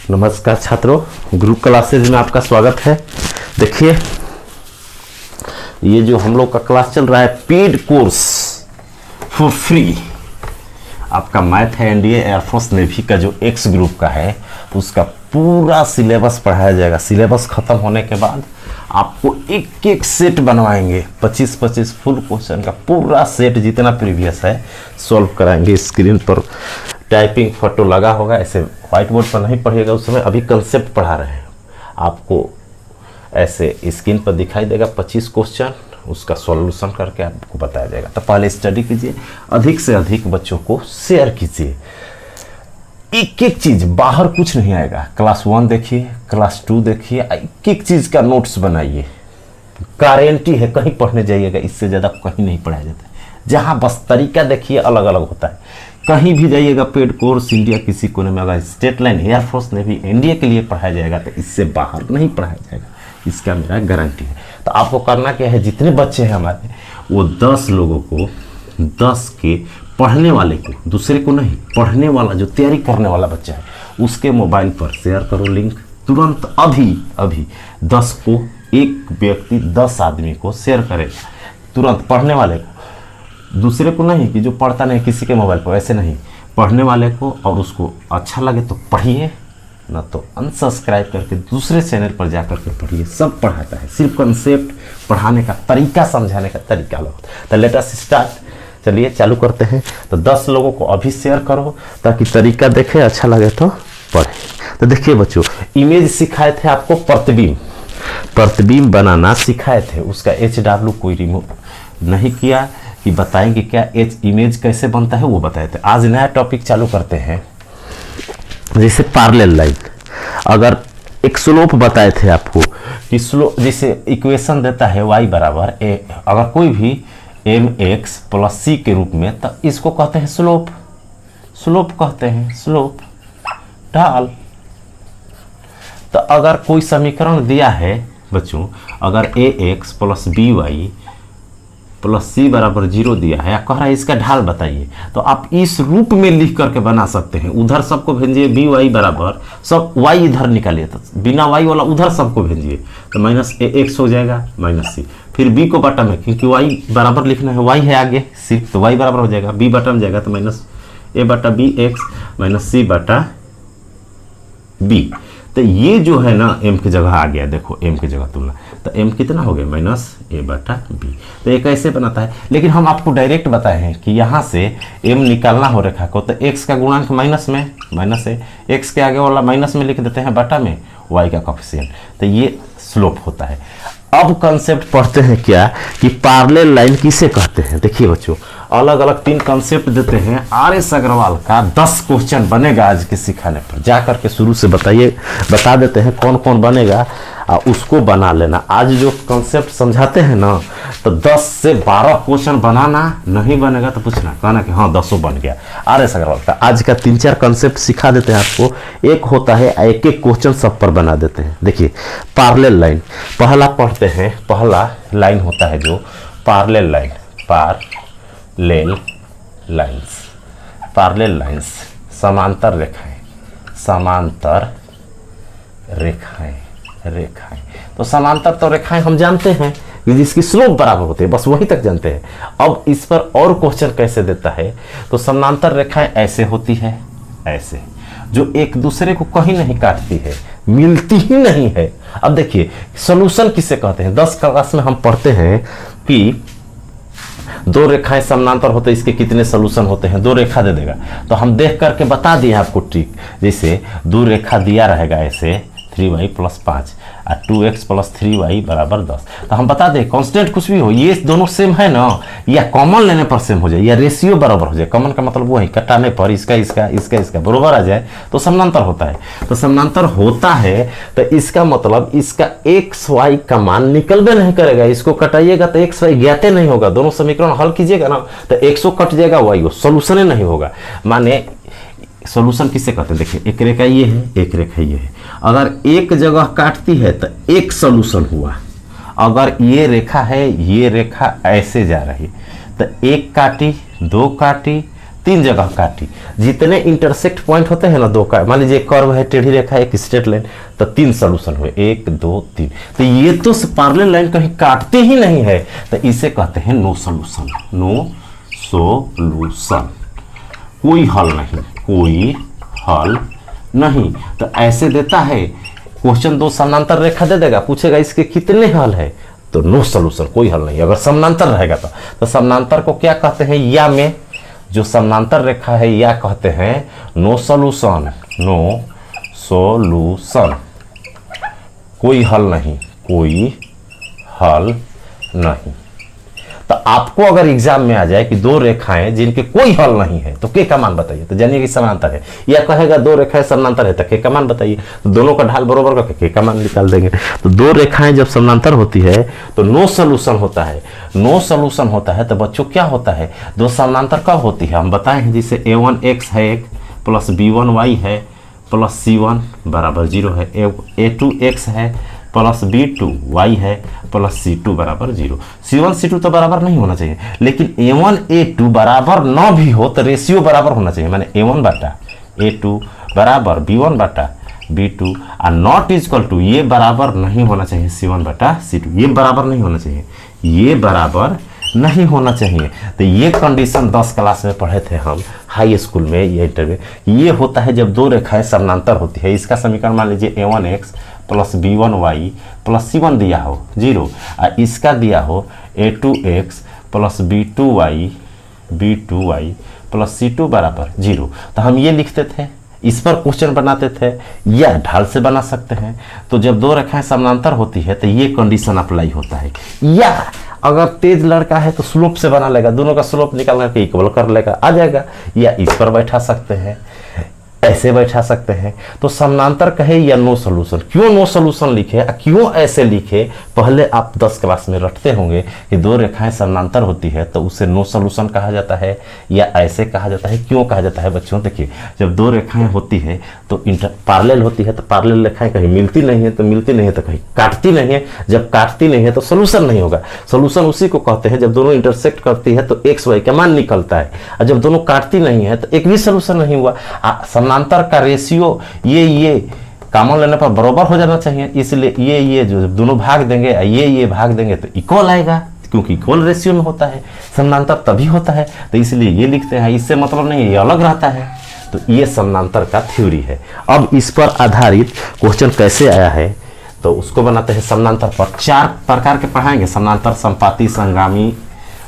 नमस्कार छात्रों, गुरु क्लासेज में आपका स्वागत है। देखिए, ये जो हम लोग का क्लास चल रहा है पेड कोर्स फॉर फ्री, आपका मैथ है एनडीए एयरफोर्स नेवी का जो एक्स ग्रुप का है उसका पूरा सिलेबस पढ़ाया जाएगा। सिलेबस खत्म होने के बाद आपको एक एक सेट बनवाएंगे, 25-25 फुल क्वेश्चन का पूरा सेट जितना प्रीवियस है सॉल्व कराएंगे। स्क्रीन पर टाइपिंग फोटो लगा होगा, ऐसे व्हाइट बोर्ड पर नहीं पढ़िएगा उस समय, अभी कंसेप्ट पढ़ा रहे हैं आपको। ऐसे स्क्रीन पर दिखाई देगा 25 क्वेश्चन, उसका सॉल्यूशन करके आपको बताया जाएगा। तो पहले स्टडी कीजिए, अधिक से अधिक बच्चों को शेयर कीजिए। एक एक चीज, बाहर कुछ नहीं आएगा। क्लास 1 देखिए, क्लास 2 देखिए, एक एक चीज का नोट्स बनाइए। गारंटी है कहीं पढ़ने जाइएगा इससे ज्यादा कहीं नहीं पढ़ाया जाता है। जहां बस तरीका देखिए अलग अलग होता है। कहीं भी जाइएगा पेड कोर्स इंडिया किसी कोने में, अगर state line air force navy NDA के लिए पढ़ाया जाएगा तो इससे बाहर नहीं पढ़ाया जाएगा, इसका मेरा गारंटी है। तो आपको करना क्या है, जितने बच्चे हैं हमारे वो 10 लोगों को, 10 के पढ़ने वाले को, दूसरे को नहीं, पढ़ने वाला जो तैयारी करने वाला बच्चा है उसके मोबाइल पर शेयर करो लिंक तुरंत। अभी 10 को, एक व्यक्ति 10 आदमी को शेयर करेगा तुरंत, पढ़ने वाले को, दूसरे को नहीं कि जो पढ़ता नहीं किसी के मोबाइल पर, ऐसे नहीं, पढ़ने वाले को। और उसको अच्छा लगे तो पढ़िए, ना तो अनसब्सक्राइब करके दूसरे चैनल पर जाकर के पढ़िए। सब पढ़ाता है, सिर्फ कंसेप्ट पढ़ाने का तरीका, समझाने का तरीका अलग होता है। तो लेट अस स्टार्ट, चलिए चालू करते हैं। तो 10 लोगों को अभी शेयर करो ताकि तरीका देखें, अच्छा लगे तो पढ़े। तो देखिए बच्चों, इमेज सिखाए थे आपको, प्रतिबिंब बनाना सिखाए थे, उसका HW कोई रिमूव नहीं किया कि बताएंगे क्या इमेज कैसे बनता है, वो बताए थे। आज नया टॉपिक चालू करते हैं, जैसे पैरेलल लाइन। अगर एक स्लोप बताए थे आपको कि स्लोप, जैसे इक्वेशन देता है y बराबर a, अगर कोई भी mx प्लस c के रूप में, तो इसको कहते हैं स्लोप कहते हैं, स्लोप ढाल। तो अगर कोई समीकरण दिया है बच्चों, अगर ax प्लस by प्लस सी बराबर 0 दिया है, कह रहा है इसका ढाल बताइए, तो आप इस रूप में लिख करके बना सकते हैं। उधर सबको भेजिए बी वाई बराबर, सब y इधर निकालिए, तो बिना y वाला उधर सबको भेजिए, तो माइनस ए एक्स हो जाएगा माइनस सी। फिर b को बटा में, क्योंकि y बराबर लिखना है, y है आगे सिर्फ, तो y बराबर हो जाएगा, b बटा में जाएगा तो माइनस ए बटा बी एक्स माइनस सी बटा बी। तो ये जो है ना m की जगह आ गया, देखो m की जगह तुलना, तो m कितना हो गया माइनस ए बटा बी। तो ये कैसे बनाता है, लेकिन हम आपको डायरेक्ट बताए हैं कि यहाँ से m निकालना हो रेखा को, तो x का गुणांक माइनस में, माइनस है, x के आगे वाला माइनस में लिख देते हैं, बटा में y का कोफिशिएंट, तो ये स्लोप होता है। अब कंसेप्ट पढ़ते हैं क्या कि पैरेलल लाइन किसे कहते हैं। देखिए बच्चों, अलग अलग 3 कंसेप्ट देते हैं। RS अग्रवाल का 10 क्वेश्चन बनेगा आज के सिखाने पर, जा करके शुरू से बता देते हैं कौन कौन बनेगा, उसको बना लेना। आज जो कंसेप्ट समझाते हैं ना, तो 10 से 12 क्वेश्चन बनाना, नहीं बनेगा तो पूछना, कहना कि हाँ 10 बन गया। RS अग्रवाल का आज का 3-4 कंसेप्ट सिखा देते हैं आपको, एक होता है एक एक क्वेश्चन सब पर बना देते हैं। देखिए पैरेलल लाइन, पहला पढ़ते हैं, पहला लाइन होता है जो पैरेलल लाइन, पैरेलल लाइंस, समांतर रेखाएं। तो समांतर तो रेखाएं हम जानते हैं कि जिसकी स्लोप बराबर होती है, बस वही तक जानते हैं। अब इस पर और क्वेश्चन कैसे देता है, तो समांतर रेखाएं ऐसे होती है, ऐसे, जो एक दूसरे को कहीं नहीं काटती है, मिलती ही नहीं है। अब देखिए सॉल्यूशन किसे कहते हैं, 10 क्लास में हम पढ़ते हैं कि 2 रेखाएं समानांतर होते हैं, इसके कितने सॉल्यूशन होते हैं, 2 रेखा दे देगा, तो हम देख करके बता दिए आपको ट्रिक। जैसे 2 रेखा दिया रहेगा ऐसे, 3y प्लस 5 और 2x प्लस 3y बराबर 10, तो हम बता दें कांस्टेंट कुछ भी हो, ये दोनों सेम है ना, या कॉमन लेने पर सेम हो जाए, या रेशियो बराबर हो जाए। कॉमन का मतलब वो है कटाने पर इसका बराबर आ जाए तो समानांतर होता है। तो समानांतर होता है तो इसका मतलब इसका एक्स वाई का मान निकलबे नहीं करेगा, इसको कटाइएगा तो एक्स वाई ज्ञाते नहीं होगा। दोनों समीकरण हल कीजिएगा ना तो एक्सो कट जाएगा, वाई सॉल्यूशन ही नहीं होगा। माने सॉल्यूशन किसे कहते हैं, देखिए एक रेखा ये है, एक रेखा ये है, अगर एक जगह काटती है तो एक सॉल्यूशन हुआ। अगर ये रेखा है, ये रेखा ऐसे जा रही, तो एक काटी, 2 काटी, 3 जगह काटी, जितने इंटरसेक्ट पॉइंट होते हैं ना दो का, मान लीजिए कर्व है, टेढ़ी रेखा, एक स्ट्रेट लाइन, तो 3 सॉल्यूशन हुए, 1 2 3। तो ये तो पैरेलल लाइन कहीं काटते ही नहीं है, तो इसे कहते हैं नो सॉल्यूशन। नो सॉल्यूशन, कोई हल नहीं, कोई हल नहीं। तो ऐसे देता है क्वेश्चन, 2 समानांतर रेखा दे देगा, पूछेगा इसके कितने हल है, तो नो सॉल्यूशन, कोई हल नहीं। अगर समानांतर रहेगा तो समानांतर को क्या कहते हैं, या में जो समानांतर रेखा है या कहते हैं नो सॉल्यूशन। नो सॉल्यूशन, कोई हल नहीं, कोई हल नहीं। तो आपको अगर एग्जाम में आ जाए कि 2 रेखाएं जिनके कोई हल नहीं है तो के का मान बताइए, तो जानिए कि समानांतर है। या कहेगा 2 रेखाएं समानांतर है तो के का मान बताइए, तो दोनों का ढाल बराबर करके के का मान निकाल देंगे। तो 2 रेखाएं जब समानांतर होती है तो नो सॉल्यूशन होता है। नो सॉल्यूशन होता है तो बच्चों क्या होता है, 2 समानांतर कब होती है, हम बताए हैं, जैसे a1x है एक प्लस b1y है प्लस c1 बराबर 0 है, a2x है प्लस b2y है प्लस c2 बराबर 0। c1 c2 तो बराबर नहीं होना चाहिए, लेकिन a1 a2 बराबर न भी हो तो रेशियो बराबर होना चाहिए, माने a1 बटा a2 बराबर b1 बटा b2 और नॉट इक्वल टू, ये बराबर नहीं होना चाहिए c1 बटा c2, ये बराबर नहीं होना चाहिए, ये बराबर नहीं होना चाहिए। तो ये कंडीशन 10 क्लास में पढ़े थे हम हाई स्कूल में, ये इंटर में। ये होता है जब 2 रेखाएं समानांतर होती है। इसका समीकरण मान लीजिए a1x plus b1y plus c1 दिया हो 0, और इसका दिया हो a2x plus b2y plus c2 बराबर 0। तो हम ये लिखते थे, इस पर क्वेश्चन बनाते थे, या ढाल से बना सकते हैं। तो जब 2 रेखाएं समानांतर होती है तो ये कंडीशन अप्लाई होता है। या अगर तेज लड़का है तो स्लोप से बना लेगा, दोनों का स्लोप निकाल करके इक्वल कर लेगा, आ जाएगा। या इस पर बैठा सकते हैं, ऐसे बैठा सकते हैं। तो समानांतर कहे या नो सॉल्यूशन, क्यों नो सॉल्यूशन लिखे, क्यों ऐसे लिखे, पहले आप 10 क्लास में रटते होंगे कि 2 रेखाएं समानांतर होती है तो उसे नो सॉल्यूशन कहा जाता है या ऐसे कहा जाता है। क्यों कहा जाता है बच्चों, देखिए जब 2 रेखाएं होती है तो पैरेलल होती है, तो पैरेलल रेखाएं कहीं मिलती नहीं है, तो मिलती नहीं है तो कहीं काटती नहीं है। जब काटती नहीं है तो सोल्यूशन नहीं होगा। सोल्यूशन उसी को कहते हैं जब दोनों इंटरसेक्ट करती है तो एक्स वाई का मान निकलता है, और जब दोनों काटती नहीं है तो एक भी सोल्यूशन नहीं हुआ। समानांतर का रेशियो ये कॉमन लेने पर बराबर हो जाना चाहिए, इसलिए ये जो दोनों भाग देंगे ये भाग देंगे तो इक्वल आएगा, क्योंकि इक्वल रेशियो में होता है, समानांतर तभी होता है। तो इसलिए ये लिखते हैं, इससे मतलब नहीं ये अलग रहता है। तो ये समानांतर का थ्योरी है। अब इस पर आधारित क्वेश्चन कैसे आया है तो उसको बनाते हैं। समानांतर पर 4 प्रकार के पढ़ाएंगे, समानांतर, संपाती, संगामी,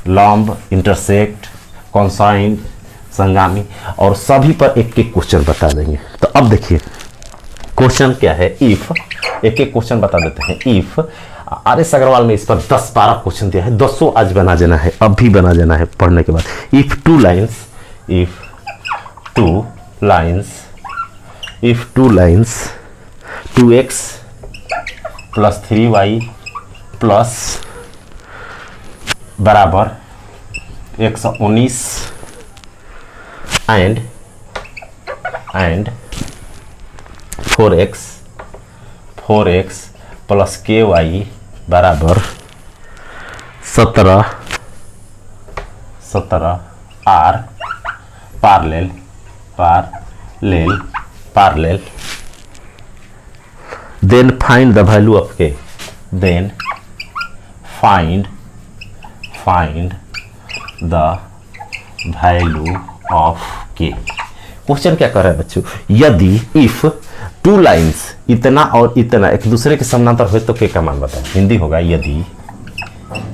लंब, इंटरसेक्ट, कॉन्साइंड, संगामी, और सभी पर एक एक क्वेश्चन बता देंगे। तो अब देखिए क्वेश्चन क्या है, इफ, एक एक क्वेश्चन बता देते हैं। इफ RS अग्रवाल में इस पर 10-12 क्वेश्चन दिया है, 200 आज बना देना है, अब भी बना देना है पढ़ने के बाद। If two lines 2x plus 3y plus बराबर 119 एंड 4x प्लस ky बराबर 17 are parallel then find the value of k, then find the value of k। Question क्या कर रहा है बच्चों, यदि इफ 2 लाइन्स इतना और इतना एक दूसरे के समानांतर हो तो k का मान बताओ। हिंदी होगा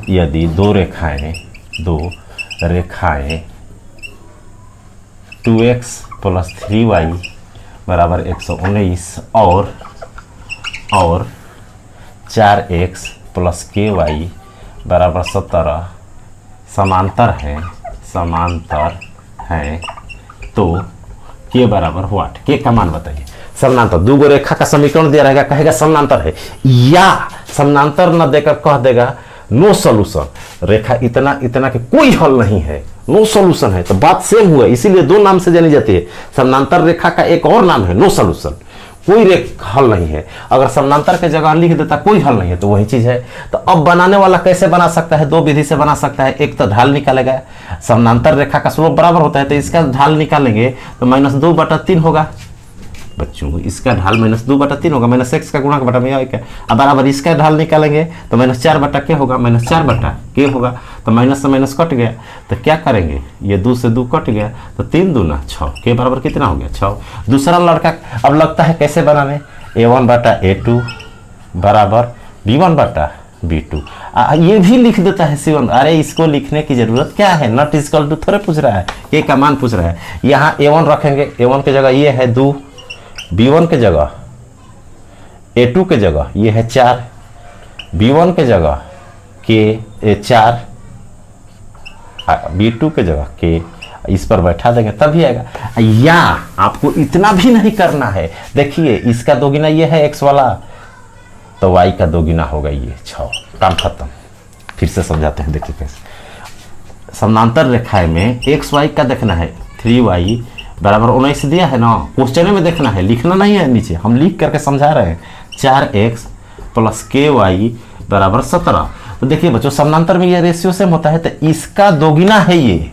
यदि 2 रेखाएं 2x प्लस 3y बराबर 119 और 4x प्लस ky बराबर 17 समांतर हैं तो के बराबर व्हाट, के का मान बताइए। समानांतर 2 रेखा का समीकरण दिया रहेगा, कहेगा समानांतर है, या समानांतर न देकर कह देगा नो सॉल्यूशन, रेखा इतना के कोई हल नहीं है, नो सॉल्यूशन है, तो बात सेम हुआ। इसीलिए 2 नाम से जानी जाती है। समानांतर रेखा का एक और नाम है नो सॉल्यूशन, कोई रेख हल नहीं है। अगर समानांतर के जगह लिख देता कोई हल नहीं है तो वही चीज है। तो अब बनाने वाला कैसे बना सकता है, दो विधि से बना सकता है। एक तो ढाल निकालेगा, समानांतर रेखा का स्लोप बराबर होता है तो इसका ढाल निकालेंगे तो -2/3 होगा बच्चों, इसका ढाल -2/3 होगा, -x का गुणा बटा में है। अब बराबर इसका ढाल निकालेंगे तो -4/k होगा, -4/k होगा तो माइनस से माइनस कट गया। तो क्या करेंगे, ये 2 से 2 कट गया तो 3 दूना 6, के बराबर कितना हो गया 6। दूसरा लड़का अब लगता है कैसे बनाने, a1/a2 बराबर b1/b2। ये भी लिख देता है C1। अरे इसको लिखने की जरूरत क्या है, नॉट इक्वल टू थोड़े पूछ रहा है, के का मान पूछ रहा है। यहाँ a1 रखेंगे, a1 की जगह ये है 2, b1 के जगह a2 के जगह ये है 4, b1 के जगह के 4, b2 के जगह के, इस पर बैठा देंगे तभी आएगा। या आपको इतना भी नहीं करना है, देखिए इसका दोगुना ये है x वाला तो y का दोगुना होगा ये 6, काम खत्म। फिर से समझाते हैं, देखिए कैसे। समानांतर रेखाएं में x y का देखना है, 3y बराबर 19 दिया है ना, क्वेश्चन में देखना है, लिखना नहीं है नीचे, हम लिख करके समझा रहे हैं। 4x + ky बराबर 17। तो देखिए बच्चों समानांतर में ये रेशियो सेम होता है तो इसका दोगुना है, ये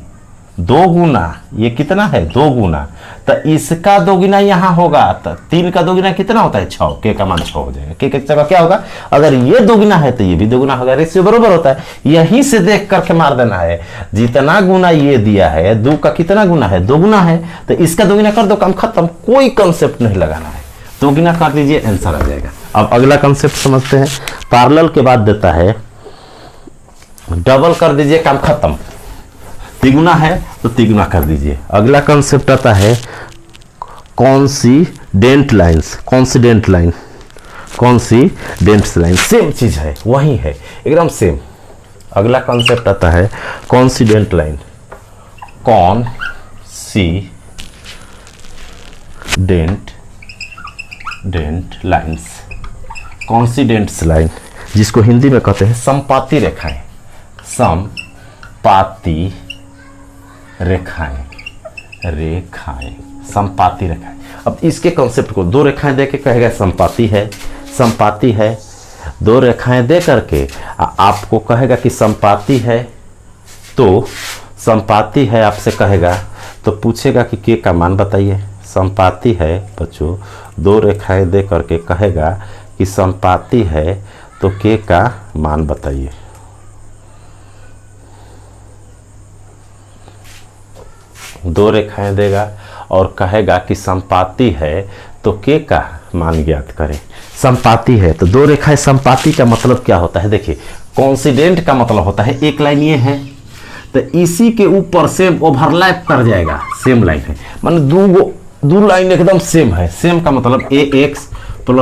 2 गुना, ये कितना है 2 गुना, तो इसका दोगुना यहाँ होगा तो 3 का दोगुना कितना होता है 6, के का मान 6 हो जाएगा। के जगह क्या होगा, अगर ये दोगुना है तो ये भी दोगुना होगा, रेशियो बराबर होता है। यहीं से देख करके मार देना है, जितना गुना ये दिया है 2 का कितना गुना है 2 गुना है, तो इसका दोगुना कर दो, काम खत्म, कोई कंसेप्ट नहीं लगाना है, दोगुना कर दीजिए आंसर आ जाएगा। अब अगला कंसेप्ट समझते हैं। पैरेलल के बाद देता है डबल कर दीजिए, काम खत्म। तिगुना है तो तिगुना कर दीजिए। अगला कंसेप्ट आता है coincident lines, coincident line, coincident line same चीज है, वही है एकदम सेम। अगला कंसेप्ट आता है coincident line, coincident lines, coincidents line जिसको हिंदी में कहते हैं समपाती रेखाएं, समपाती रेखाएं, समपाती रेखाएं। अब इसके कॉन्सेप्ट को दो रेखाएं देके कहेगा समपाती है, समपाती है, दो रेखाएं दे करके आपको कहेगा कि समपाती है, तो समपाती है आपसे कहेगा तो पूछेगा कि के का मान बताइए। समपाती है बच्चों, दो रेखाएं दे करके कहेगा कि समपाती है तो के का मान बताइए। दो रेखाएं देगा और कहेगा कि समपाती है तो के का मान ज्ञात करें। समपाती है तो दो रेखाएं, समपाती का मतलब क्या होता है, देखिए कॉन्सिडेंट का मतलब होता है एक लाइन ये है तो इसी के ऊपर सेम ओवरलैप कर जाएगा, सेम लाइन है, माने दो लाइन एकदम सेम है। सेम का मतलब ax + by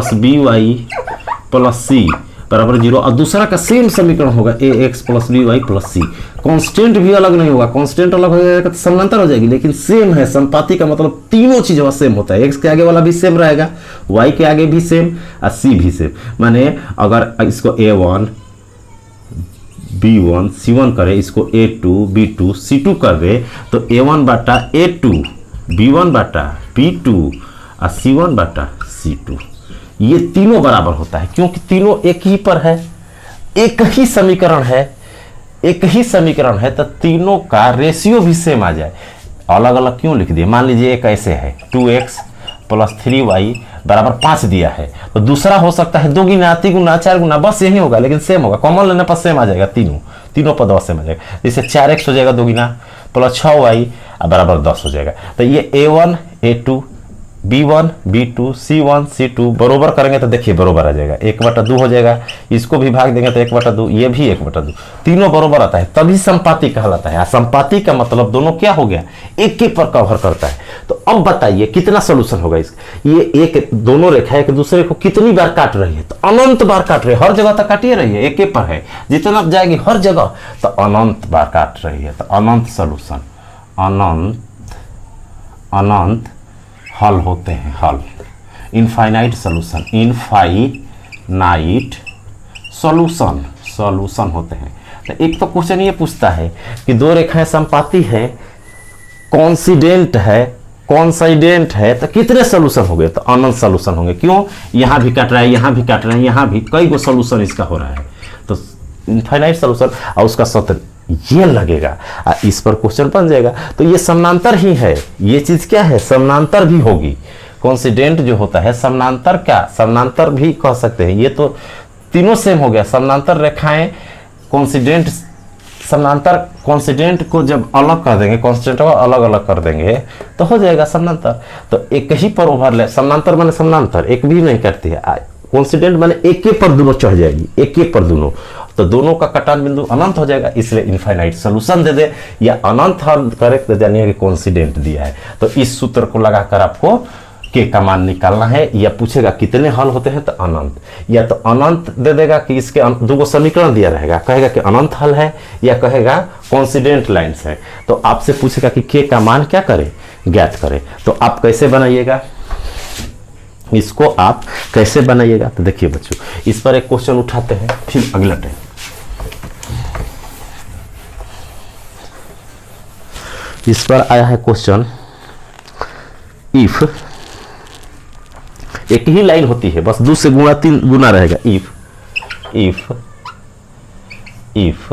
+ c बराबर 0, और दूसरा का सेम समीकरण होगा ax + by + c। कांस्टेंट भी अलग नहीं होगा, कांस्टेंट अलग हो जाएगा तो समानांतर हो जाएगी, लेकिन सेम है। समपाती का मतलब तीनों चीजों सेम होता है, x के आगे वाला भी सेम रहेगा, y के आगे भी सेम और c भी सेम। माने अगर इसको a1 b1 c1 करे, इसको a2 b2 c2 कर दे तो a1/a2 b1/b2 और c1/c2, ये तीनों बराबर होता है क्योंकि तीनों एक ही पर है, एक ही समीकरण है, एक ही समीकरण है तो तीनों का रेशियो भी सेम आ जाए। अलग अलग क्यों लिख दिए, मान लीजिए एक ऐसे है 2x + 3y बराबर 5 दिया है तो दूसरा हो सकता है 2 गुना 3 गुना 4 गुना, बस यही होगा लेकिन सेम होगा, कॉमन लेने पर सेम आ जाएगा, तीनों पद सेम आ जाएगा। जैसे 4x हो जाएगा 2 गुना + 6y बराबर 10 हो जाएगा। तो ये a1 a2 b1 b2 c1 c2 बरोबर करेंगे तो देखिए बरोबर आ जाएगा, 1/2 हो जाएगा। इसको भी भाग देंगे तो 1/2, ये भी 1/2, तीनों बरोबर आता है तभी समपाती कहलाता है। समपाती का मतलब दोनों क्या हो गया, एक के पर कवर करता है। तो अब बताइए कितना सोल्यूशन होगा इसका। ये एक दोनों रेखा एक दूसरे को कितनी बार काट रही है, तो अनंत बार काट रही है, हर जगह तक काटिए रही है, एक के पर है, जितना जाएगी हर जगह तो अनंत बार काट रही है। तो अनंत सोल्यूशन, अनंत हल होते हैं, हल, इनफाइनाइट सोल्यूशन, इनफाइनाइट सॉल्यूशन होते हैं। तो एक तो क्वेश्चन ये पूछता है कि दो रेखाएं समपाती है, कॉन्सिडेंट है, कॉन्सिडेंट है तो कितने सोल्यूशन हो गए? तो अनंत सोल्यूशन होंगे। क्यों? यहाँ भी काट रहा है, यहाँ भी काट रहा है, यहाँ भी कई गो सोल्यूशन इसका हो रहा है, तो इनफाइनाइट सोल्यूशन। और उसका सूत्र ये लगेगा, इस पर क्वेश्चन बन जाएगा। तो ये समानांतर ही है, ये चीज क्या है? समानांतर भी होगी। कॉन्सिडेंट जो होता है समानांतर, क्या समानांतर भी कह सकते हैं। ये तो तीनों सेम हो गया। समानांतर रेखाएं कॉन्सिडेंट, समानांतर कॉन्सिडेंट को जब अलग कर देंगे, कॉन्सिडेंट को अलग अलग कर देंगे तो हो जाएगा समानांतर। तो एक ही पर ओवरलैप, समानांतर माने समानांतर एक भी नहीं करती है, कॉन्सिडेंट माने एक ही पर दोनों चढ़ जाएगी, एक ही पर दोनों, तो दोनों का कटान बिंदु अनंत हो जाएगा। इसलिए इनफाइनाइट सोल्यूशन दे दे या अनंत हल करे तो जानिए कि कॉन्सिडेंट दिया है। तो इस सूत्र को लगाकर आपको के का मान निकालना है। या पूछेगा कितने हल होते हैं तो अनंत, या तो अनंत दे देगा कि इसके दो समीकरण दिया रहेगा, कहेगा कि अनंत हल है, या कहेगा कॉन्सिडेंट लाइन्स है। तो आपसे पूछेगा कि के का मान क्या करे, ज्ञात करे। तो आप कैसे बनाइएगा इसको, आप कैसे बनाइएगा? तो देखिए बच्चों, इस पर एक क्वेश्चन उठाते हैं, फिर अगला टाइम। इस पर आया है क्वेश्चन, इफ, एक ही लाइन होती है, बस 2 से गुणा 3 गुना रहेगा। If if if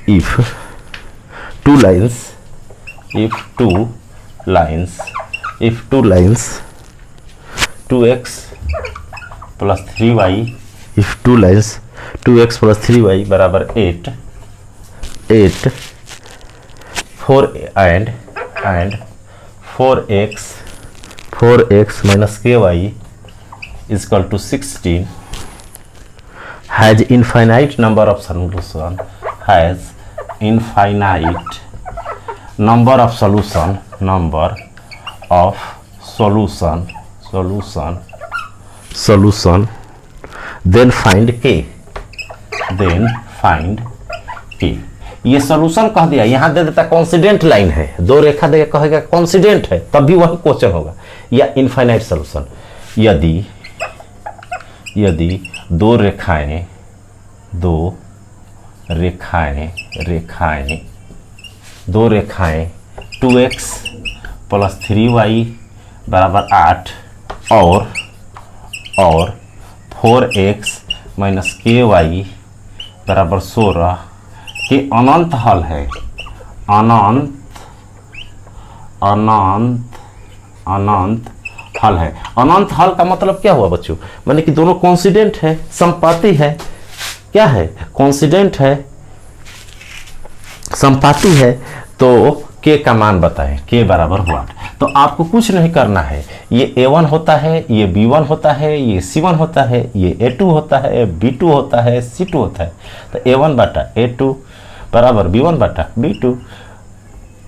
if two lines, if two lines 2x plus 3y, if two lines 2x plus 3y बराबर 8 4 and 4x minus ky is equal to 16 has infinite number of solution, has infinite number of solution, then find k। ये solution कह दिया, यहां दे देता coincident line है, 2 रेखा देगा, कहेगा coincident है, तब भी वही क्वेश्चन होगा। या इनफाइनाइट सॉल्यूशन, यदि दो रेखाएं 2x प्लस 3y बराबर 8 और 4x माइनस ky बराबर 16 के अनंत हल है, अनंत हल है। अनंत हल का मतलब क्या हुआ बच्चों? माने कि दोनों कॉन्सिडेंट है, संपाती है। क्या है? कॉन्सिडेंट है, संपाती है। तो के का मान बताएं, के बराबर हुआ। तो आपको कुछ नहीं करना है, ये A1 होता है, ये B1 होता है, ये C1 होता है, ये A2 होता है, B2 होता है, C2 होता है। तो A1 बटा A2 बराबर B1 बटा B2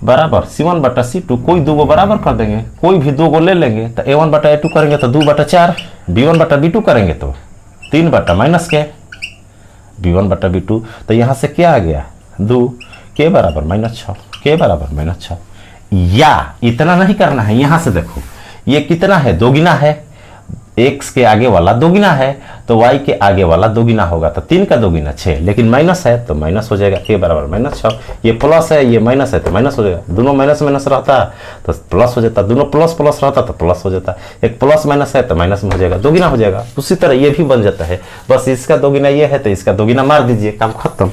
बराबर C1 बटा C2, कोई 2 को बराबर कर देंगे, कोई भी 2 को ले लेंगे। तो A1 बटा A2 करेंगे तो 2 बटा 4, B1 बटा B2 करेंगे तो 3 बटा माइनस के B1 बटा B2। तो यहाँ से क्या आ गया? 2 के बराबर -6, के बराबर -6। या इतना नहीं करना है, यहाँ से देखो ये कितना है? दोगुना है, x के आगे वाला दोगुना है तो y के आगे वाला दोगुना होगा। तो 3 का दोगुना 6, लेकिन माइनस है तो माइनस हो जाएगा, के बराबर -6। ये प्लस है, ये माइनस है तो माइनस हो जाएगा। दोनों माइनस रहता तो प्लस हो जाता, दोनों प्लस रहता तो प्लस हो जाता। एक प्लस माइनस है तो माइनस में हो जाएगा, दोगुना हो जाएगा। उसी तरह ये भी बन जाता है, बस इसका दोगुना ये है तो इसका दोगुना मार दीजिए, काम खत्म,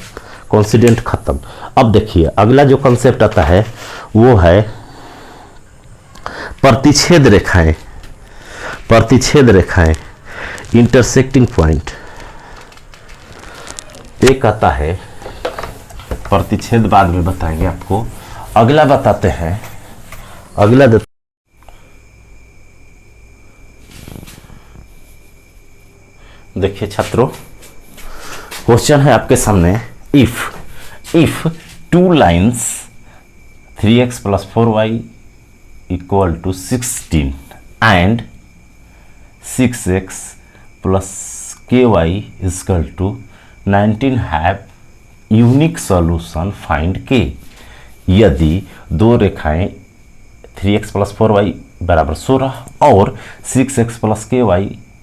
कॉन्सिडेंट खत्म। अब देखिए अगला जो कॉन्सेप्ट आता है वो है प्रतिच्छेद रेखाएं, इंटरसेक्टिंग पॉइंट। एक आता है प्रतिच्छेद, बाद में बताएंगे आपको। अगला बताते हैं, देखिए छात्रों, क्वेश्चन है आपके सामने, if 2 lines 3x plus 4y equal to 16 and 6x plus ky equal to 19 have unique solution, find k. यदि 2 रेखाएं 3x प्लस 4y बराबर 16 और 6x प्लस ky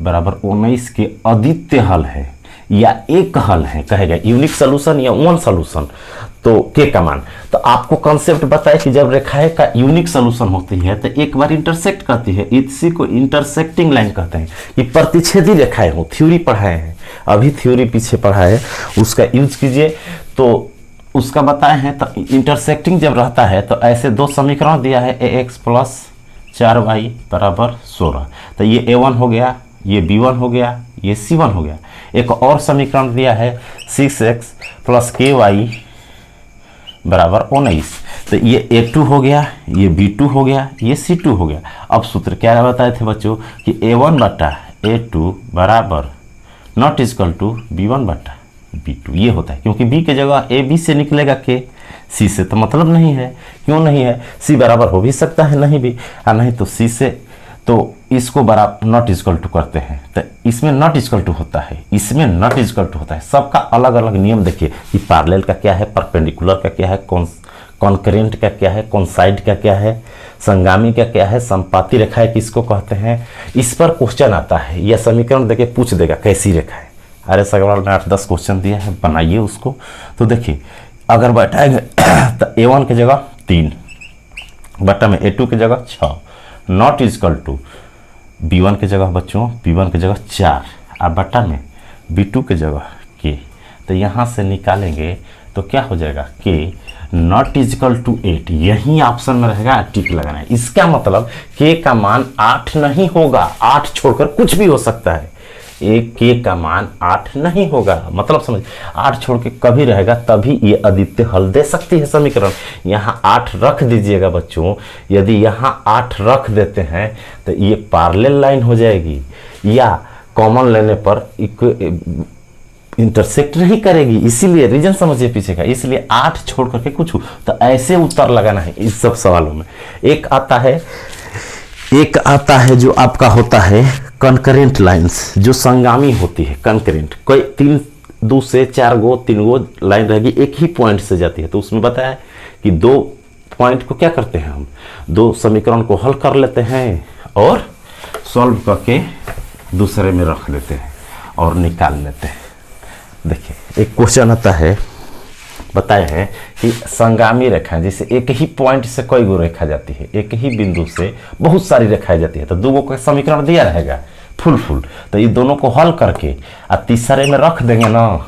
बराबर 19 के अद्वितीय हल है या एक हल है, कहेगा यूनिक सॉल्यूशन या वन सॉल्यूशन, तो के का मान। तो आपको कॉन्सेप्ट बताया कि जब रेखाएं का यूनिक सोल्यूशन होती है तो एक बार इंटरसेक्ट करती है, इसी को इंटरसेक्टिंग लाइन कहते हैं। कि प्रतिच्छेदी रेखाएं हो, थ्योरी पढ़ाए हैं, अभी थ्योरी पीछे पढ़ाए, उसका यूज कीजिए तो उसका बताए हैं। तो इंटरसेक्टिंग जब रहता है तो ऐसे दो समीकरण दिया है, ax प्लस 4y बराबर 16। तो ये a1 हो गया, ये b1 हो गया, ये c1 हो गया। एक और समीकरण दिया है 6x प्लस ky बराबर 19। तो ये a2 हो गया, ये b2 हो गया, ये c2 हो गया। अब सूत्र क्या बताए थे बच्चों कि a1 बटा a2 बराबर नॉट इजकल टू b1 बटा b2। ये होता है क्योंकि b के जगह a b से निकलेगा k, c से तो मतलब नहीं है। क्यों नहीं है? c बराबर हो भी सकता है, नहीं भी, नहीं तो c से, तो इसको बराबर नॉट इजकल टू करते हैं। तो इसमें नॉट इजकल टू होता है, इसमें नॉट इजकल टू होता है। सबका अलग अलग नियम देखिए कि पैरेलल का क्या है, परपेंडिकुलर का क्या है, कॉन्करेंट का क्या है, कॉन्साइड का क्या है, संगामी का क्या है, संपाती रेखाएं किसको कहते हैं, इस पर क्वेश्चन आता है। यह समीकरण देके पूछ देगा कैसी रेखा है। अरे सगवाल ने 8-10 क्वेश्चन दिया है, बनाइए उसको। तो देखिए अगर बैठाएंगे तो a1 की जगह 3 बटा में a2 की जगह 6 नॉट इजकल टू b1 की जगह बच्चों, b1 की जगह 4 अब बटा में b2 की जगह k। तो यहाँ से निकालेंगे तो क्या हो जाएगा, k नॉट इजकल टू 8। यही ऑप्शन में रहेगा, टिक लगाना है। इसका मतलब k का मान 8 नहीं होगा, 8 छोड़कर कुछ भी हो सकता है। एक k का मान 8 नहीं होगा, मतलब समझ, 8 छोड़ के कभी रहेगा, तभी ये अद्वितीय हल दे सकती है समीकरण। यहाँ 8 रख दीजिएगा बच्चों। यदि यहाँ 8 रख देते हैं तो ये पैरेलल लाइन हो जाएगी, या कॉमन लेने पर इंटरसेक्ट नहीं करेगी। इसीलिए रीजन समझिए पीछे का, इसलिए 8 छोड़ करके कुछ हो। तो ऐसे उत्तर लगाना है इस सब सवालों में। एक आता है जो आपका होता है कॉन्करेंट लाइंस, जो संगामी होती है। कॉन्करेंट कोई 2 से 4 गो 3 गो लाइन रहेगी, एक ही पॉइंट से जाती है। तो उसमें बताया कि 2 पॉइंट को क्या करते हैं हम, 2 समीकरण को हल कर लेते हैं और सॉल्व करके दूसरे में रख लेते हैं और निकाल लेते हैं। देखिए एक क्वेश्चन आता है, बताया है कि संगामी रेखाएं, जैसे एक ही पॉइंट से कई गो रेखा जाती है, एक ही बिंदु से बहुत सारी रेखाएं जाती है। तो 2 गो का समीकरण दिया रहेगा फुल, तो ये दोनों को हल करके और तीसरे में रख देंगे ना,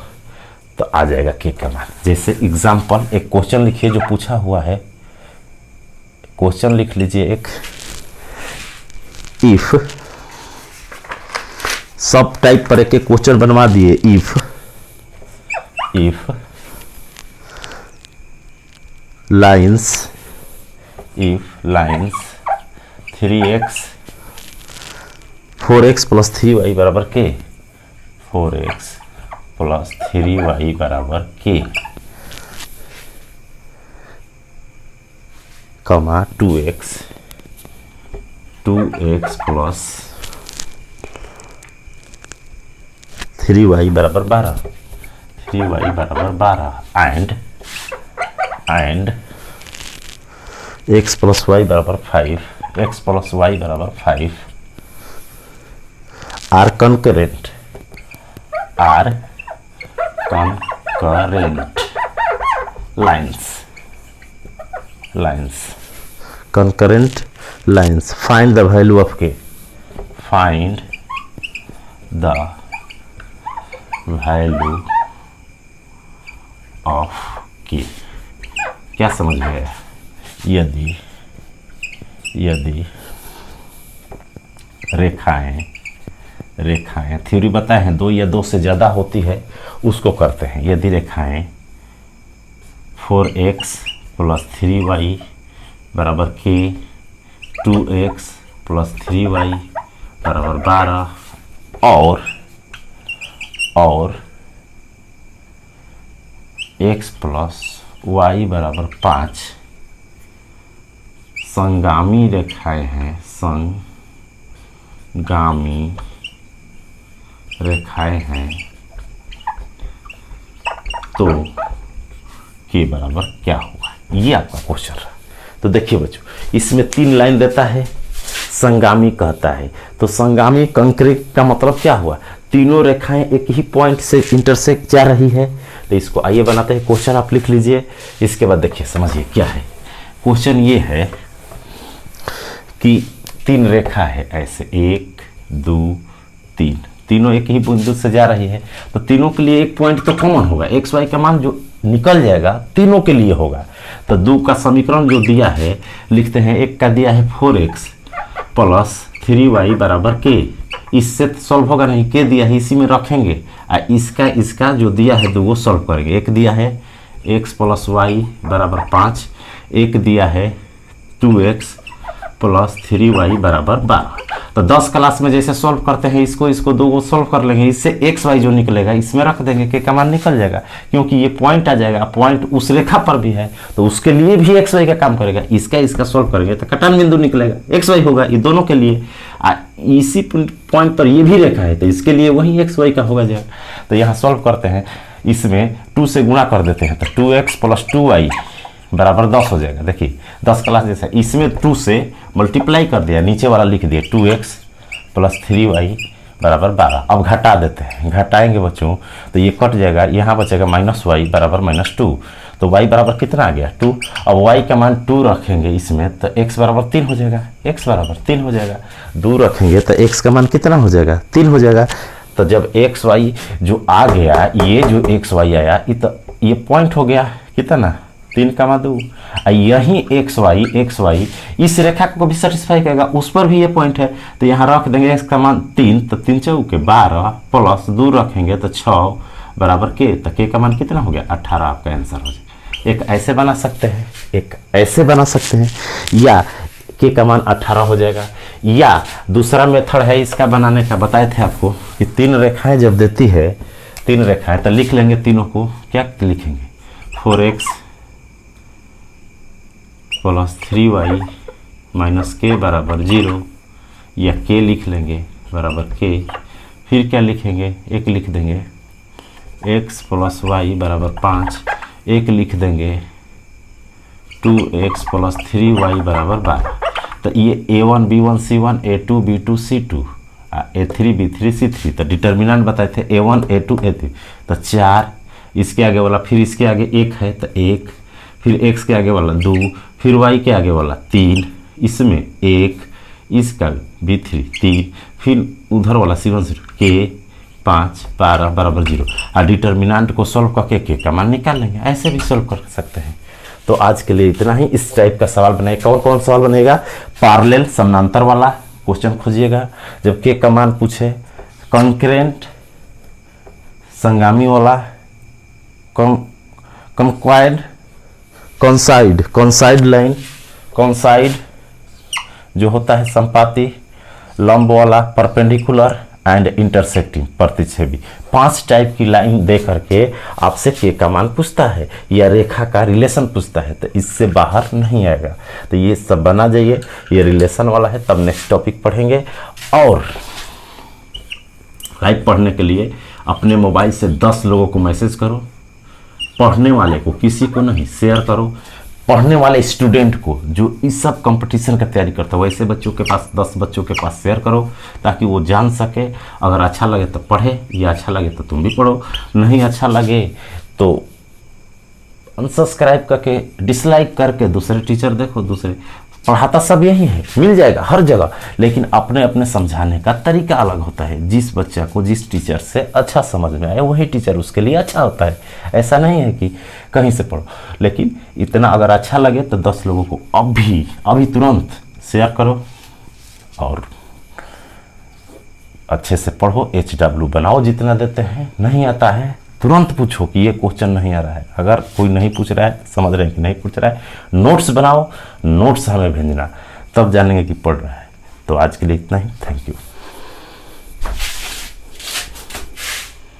तो आ जाएगा के का मान। जैसे एग्जाम्पल एक क्वेश्चन लिखिए जो पूछा हुआ है, क्वेश्चन लिख लीजिए एक, इफ, सब टाइप पर एक क्वेश्चन बनवा दिए। If lines 3x 4x plus 3y बराबर k, 4x प्लस 3y बराबर k, कमा 2x प्लस 3y बराबर 12, 3y बराबर 12 एंड x प्लस y बराबर 5, x प्लस y बराबर 5 are concurrent lines concurrent lines. Find the value of k. Find the value of k. क्या समझ में आया? यदि रेखाएं थ्योरी बताए हैं 2 या 2 से ज़्यादा होती है उसको करते हैं। यदि रेखाएं 4x प्लस 3y बराबर k, 2x प्लस 3y बराबर 12 और x प्लस y बराबर 5 संगामी रेखाएं हैं, संगामी रेखाएं हैं, तो के बराबर क्या होगा? ये आपका क्वेश्चन रहा। तो देखिए बच्चों, इसमें 3 लाइन देता है, संगामी कहता है। तो संगामी कंक्रीट का मतलब क्या हुआ? तीनों रेखाएं एक ही पॉइंट से इंटरसेक्ट जा रही है, तो इसको आइए बनाते हैं। क्वेश्चन आप लिख लीजिए, इसके बाद देखिए समझिए क्या है क्वेश्चन। ये है कि 3 रेखा है ऐसे 1 2 3, तीनों एक ही बिंदु से जा रही है, तो तीनों के लिए एक पॉइंट तो कॉमन होगा। एक्स वाई का मान जो निकल जाएगा तीनों के लिए होगा। तो 2 का समीकरण जो दिया है लिखते हैं, एक का दिया है 4x प्लस 3y बराबर k। इससे तो सॉल्व होगा नहीं, के दिया है इसी में रखेंगे, और इसका जो दिया है 2 सॉल्व करेंगे। एक दिया है x प्लस वाई बराबर 5, एक दिया है 2x प्लस 3y बराबर 12। तो 10 क्लास में जैसे सॉल्व करते हैं इसको 2 को सॉल्व कर लेंगे, इससे एक्स वाई जो निकलेगा इसमें रख देंगे, के का मान निकल जाएगा, क्योंकि ये पॉइंट आ जाएगा। पॉइंट उस रेखा पर भी है तो उसके लिए भी एक्स वाई का काम करेगा। इसका सॉल्व करेंगे तो कटान बिंदु निकलेगा, एक्स वाई होगा, ये दोनों के लिए। इसी पॉइंट पर ये भी रेखा है तो इसके लिए वही एक्स वाई का होगा जाएगा। तो यहाँ सॉल्व करते हैं, इसमें 2 से गुणा कर देते हैं तो 2x प्लस 2y बराबर 10 हो जाएगा। देखिए 10 क्लास जैसा, इसमें 2 से मल्टीप्लाई कर दिया, नीचे वाला लिख दिया 2x प्लस 3y बराबर 12। अब घटा देते हैं, घटाएंगे बच्चों तो ये कट जाएगा, यहाँ बचेगा -y बराबर -2। तो y बराबर कितना आ गया 2। अब y का मान 2 रखेंगे इसमें तो x बराबर 3 हो जाएगा, x बराबर 3 हो जाएगा। 2 रखेंगे तो x का मान कितना हो जाएगा 3 हो जाएगा। तो जब एक्स वाई जो आ गया, ये जो एक्स वाई आया ये पॉइंट हो गया कितना 3 का मान 2। यही एक्स वाई इस रेखा को भी सेटिस्फाई करेगा, उस पर भी ये पॉइंट है। तो यहाँ रख देंगे एक्स का मान 3, तो 3 चौके 12 प्लस 2 रखेंगे तो 6 बराबर के। तो के का मान कितना हो गया 18, आपका आंसर हो जाएगा। एक ऐसे बना सकते हैं, एक ऐसे बना सकते हैं, या के का मान 18 हो जाएगा। या दूसरा मेथड है इसका बनाने का, बताए थे आपको कि 3 रेखाएं जब देती है, 3 रेखाएं तो लिख लेंगे तीनों को, क्या लिखेंगे 4x प्लस 3y माइनस के बराबर 0, या के लिख लेंगे बराबर के। फिर क्या लिखेंगे, एक लिख देंगे x प्लस वाई बराबर 5, एक लिख देंगे 2x प्लस 3y बराबर 12। तो ये a1 b1 c1 a2 b2 c2 a3 b3 c3। तो डिटर्मिनेंट बताए थे a1 a2 a3, तो 4, इसके आगे वाला, फिर इसके आगे 1 है तो 1, फिर x के आगे वाला 2, फिर y के आगे वाला 3, इसमें 1, इसका b3 3, फिर उधर वाला c1 के 5 12 बराबर 0। और डिटर्मिनेंट को सॉल्व करके के का मान निकाल लेंगे, ऐसे भी सॉल्व कर सकते हैं। तो आज के लिए इतना ही। इस टाइप का सवाल बनाइए। कौन कौन सवाल बनेगा, पैरेलल समानांतर वाला क्वेश्चन खोजिएगा जब के का मान पूछे, कॉन्करेंट संगामी वाला, कंक्वाइड कॉन्साइड लाइन, कॉन्साइड जो होता है संपाती, लंब वाला परपेंडिकुलर एंड इंटरसेक्टिंग प्रतिच्छेदी। 5 टाइप की लाइन दे करके आपसे के का मान पूछता है या रेखा का रिलेशन पूछता है, तो इससे बाहर नहीं आएगा। तो ये सब बना जाइए, ये रिलेशन वाला है। तब नेक्स्ट टॉपिक पढ़ेंगे। और लाइव पढ़ने के लिए अपने मोबाइल से 10 लोगों को मैसेज करो, पढ़ने वाले को किसी को नहीं शेयर करो, पढ़ने वाले स्टूडेंट को जो इस सब कंपटीशन का तैयारी करता है वैसे बच्चों के पास 10 बच्चों के पास शेयर करो, ताकि वो जान सके। अगर अच्छा लगे तो पढ़े, या अच्छा लगे तो तुम भी पढ़ो, नहीं अच्छा लगे तो अनसब्सक्राइब करके डिसलाइक करके दूसरे टीचर देखो। दूसरे पढ़ाता सब यही है, मिल जाएगा हर जगह, लेकिन अपने अपने समझाने का तरीका अलग होता है। जिस बच्चा को जिस टीचर से अच्छा समझ में आए वही टीचर उसके लिए अच्छा होता है। ऐसा नहीं है कि कहीं से पढ़ो, लेकिन इतना अगर अच्छा लगे तो 10 लोगों को अभी तुरंत शेयर करो और अच्छे से पढ़ो। HW बनाओ जितना देते हैं। नहीं आता है तुरंत पूछो कि ये क्वेश्चन नहीं आ रहा है। अगर कोई नहीं पूछ रहा है, समझ रहे हैं कि नहीं पूछ रहा है, नोट्स बनाओ, नोट्स हमें भेजना, तब जानेंगे कि पढ़ रहा है। तो आज के लिए इतना ही। Thank you.